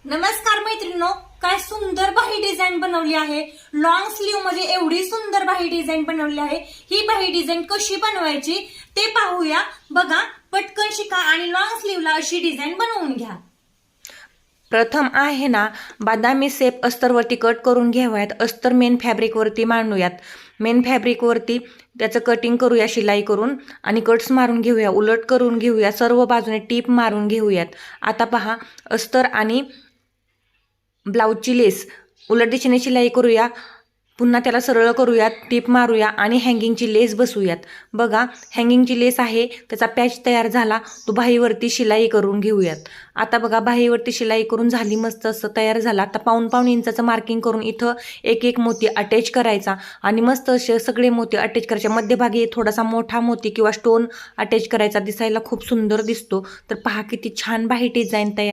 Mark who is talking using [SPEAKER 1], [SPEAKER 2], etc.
[SPEAKER 1] नमस्कार मैत्रिणींनो, काय सुंदर बाही डिझाईन बनवली आहे। लॉंग स्लीव मध्ये एवढी सुंदर बाही डिझाईन बनवली आहे। ही बाही डिझाईन कशी बनवायची ते पाहूया। बघा, पटकन शिका आणि लॉंग स्लीवला अशी डिझाईन बनवून घ्या।
[SPEAKER 2] प्रथम आहे ना, बदामी शेप अस्तरवरती कट करून घ्याव्यात। अस्तर मेन फॅब्रिकवरती मांडूयात। मेन फॅब्रिकवरती त्याचं कटिंग करूया शिलाई करून आणि कट्स मारून घेऊया, उलट करून घेऊया, सर्व बाजूने टीप मारून घेऊयात। आता पहा, अस्तर आणि ब्लाऊजची लेस उलट दिशेने शिलाई करूया, पुन्हा त्याला सरळ करूयात, टीप मारूया आणि हँगिंगची लेस बसवूयात। बघा, हँगिंगची लेस आहे, त्याचा पॅच तयार झाला, तो बाहीवरती शिलाई करून घेऊयात। आता बघा, बाहीवरती शिलाई करून झाली, मस्त असं तयार झाला। आता पाऊण इंचाचं मार्किंग करून इथं एक एक मोती अटॅच करायचा आणि मस्त असे सगळे मोती अटॅच करायचे। मध्यभागी थोडासा मोठा मोती किंवा स्टोन अटॅच करायचा, दिसायला खूप सुंदर दिसतो। तर पहा किती छान बाही डिझाईन तयार